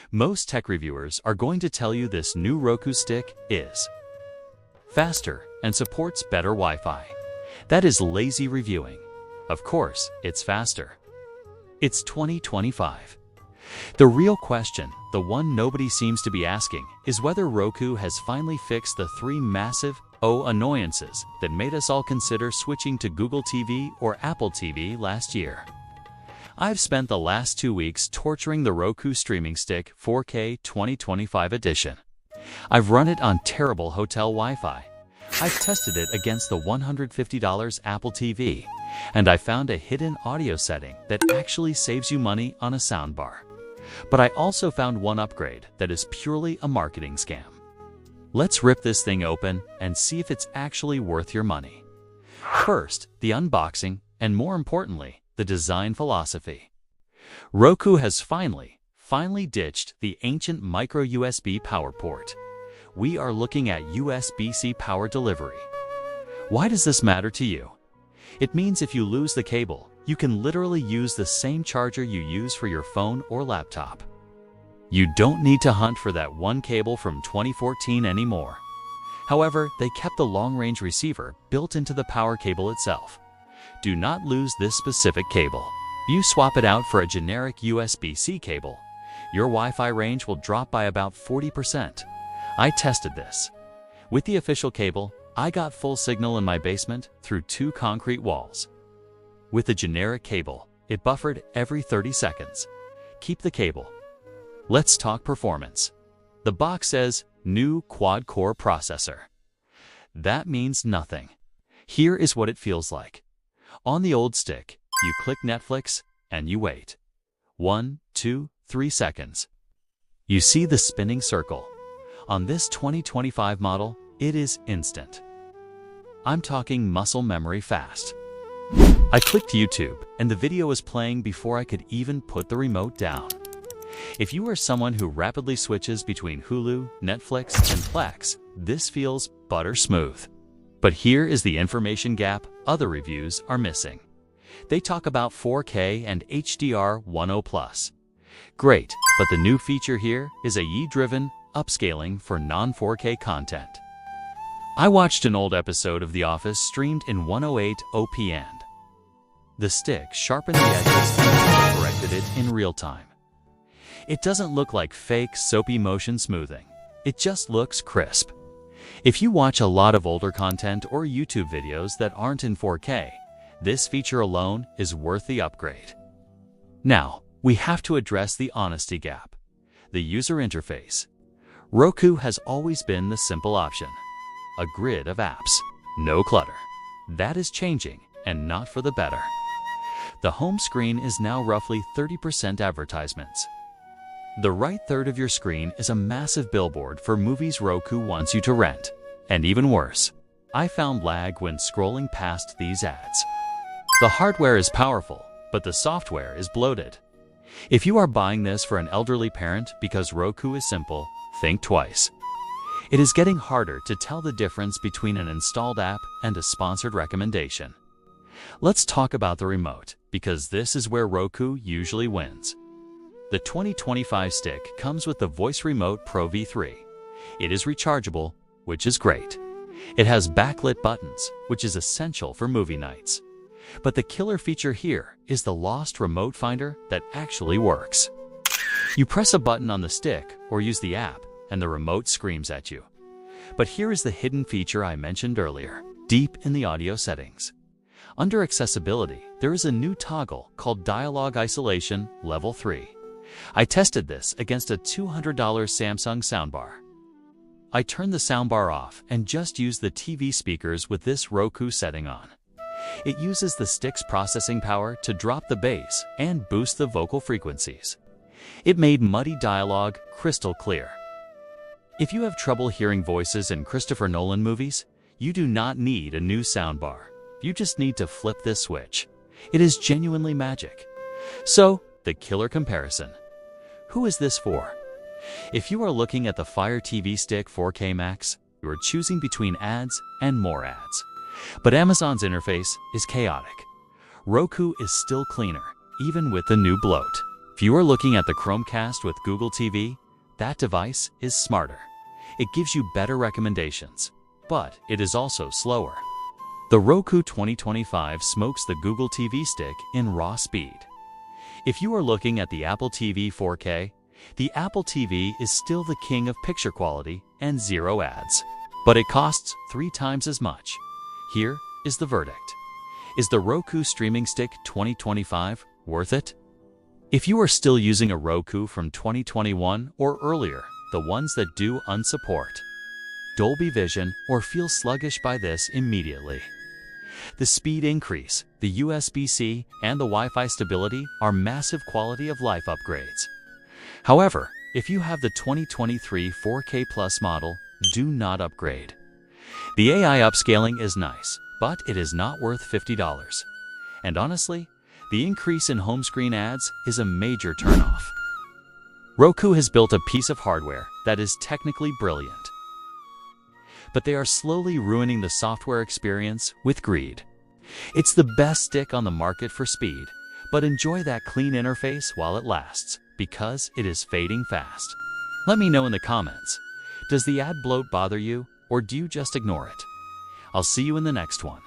Most tech reviewers are going to tell you this new Roku stick is faster and supports better Wi-Fi. That is lazy reviewing. Of course, it's faster. It's 2025. The real question, the one nobody seems to be asking, is whether Roku has finally fixed the three massive annoyances that made us all consider switching to Google TV or Apple TV last year. I've spent the last 2 weeks torturing the Roku streaming stick 4K 2025 edition. I've run it on terrible hotel Wi-Fi. I've tested it against the $150 Apple TV, and I found a hidden audio setting that actually saves you money on a soundbar. But I also found one upgrade that is purely a marketing scam. Let's rip this thing open and see if it's actually worth your money. First, the unboxing, and more importantly, the design philosophy. Roku has finally ditched the ancient micro USB power port. We are looking at USB-C power delivery. Why does this matter to you? It means if you lose the cable, you can literally use the same charger you use for your phone or laptop. You don't need to hunt for that one cable from 2014 anymore. However, they kept the long-range receiver built into the power cable itself. Do not lose this specific cable. If you swap it out for a generic USB-C cable, your Wi-Fi range will drop by about 40%. I tested this. With the official cable, I got full signal in my basement through 2 concrete walls. With the generic cable, it buffered every 30 seconds. Keep the cable. Let's talk performance. The box says, new quad-core processor. That means nothing. Here is what it feels like. On the old stick, you click Netflix and you wait. 1, 2, 3 seconds. You see the spinning circle. On this 2025 model, it is instant. I'm talking muscle memory fast. I clicked YouTube and the video was playing before I could even put the remote down. If you are someone who rapidly switches between Hulu, Netflix, and Plex, this feels butter smooth. But here is the information gap other reviews are missing. They talk about 4K and HDR 10+. Great, but the new feature here is AI-driven upscaling for non-4K content. I watched an old episode of The Office streamed in 108p and the stick sharpened the edges and corrected it in real time. It doesn't look like fake soapy motion smoothing. It just looks crisp. If you watch a lot of older content or YouTube videos that aren't in 4K, this feature alone is worth the upgrade. Now, we have to address the honesty gap. The user interface. Roku has always been the simple option. A grid of apps. No clutter. That is changing, and not for the better. The home screen is now roughly 30% advertisements. The right third of your screen is a massive billboard for movies Roku wants you to rent. And even worse, I found lag when scrolling past these ads. The hardware is powerful, but the software is bloated. If you are buying this for an elderly parent because Roku is simple, think twice. It is getting harder to tell the difference between an installed app and a sponsored recommendation. Let's talk about the remote, because this is where Roku usually wins. The 2025 stick comes with the Voice Remote Pro V3. It is rechargeable, which is great. It has backlit buttons, which is essential for movie nights. But the killer feature here is the lost remote finder that actually works. You press a button on the stick or use the app, and the remote screams at you. But here is the hidden feature I mentioned earlier, deep in the audio settings. Under Accessibility, there is a new toggle called Dialogue Isolation Level 3. I tested this against a $200 Samsung soundbar. I turned the soundbar off and just used the TV speakers with this Roku setting on. It uses the stick's processing power to drop the bass and boost the vocal frequencies. It made muddy dialogue crystal clear. If you have trouble hearing voices in Christopher Nolan movies, you do not need a new soundbar. You just need to flip this switch. It is genuinely magic. So, the killer comparison. Who is this for? If you are looking at the Fire TV Stick 4K Max, you are choosing between ads and more ads. But Amazon's interface is chaotic. Roku is still cleaner, even with the new bloat. If you are looking at the Chromecast with Google TV, that device is smarter. It gives you better recommendations, but it is also slower. The Roku 2025 smokes the Google TV stick in raw speed. If you are looking at the Apple TV 4K, the Apple TV is still the king of picture quality and zero ads. But it costs 3 times as much. Here is the verdict. Is the Roku Streaming Stick 2025 worth it? If you are still using a Roku from 2021 or earlier, the ones that do unsupport Dolby Vision or feel sluggish by this immediately. The speed increase, the USB-C, and the Wi-Fi stability are massive quality of life upgrades. However, if you have the 2023 4K Plus model, do not upgrade. The AI upscaling is nice, but it is not worth $50. And honestly, the increase in home screen ads is a major turnoff. Roku has built a piece of hardware that is technically brilliant, but they are slowly ruining the software experience with greed. It's the best stick on the market for speed, but enjoy that clean interface while it lasts, because it is fading fast. Let me know in the comments, does the ad bloat bother you, or do you just ignore it? I'll see you in the next one.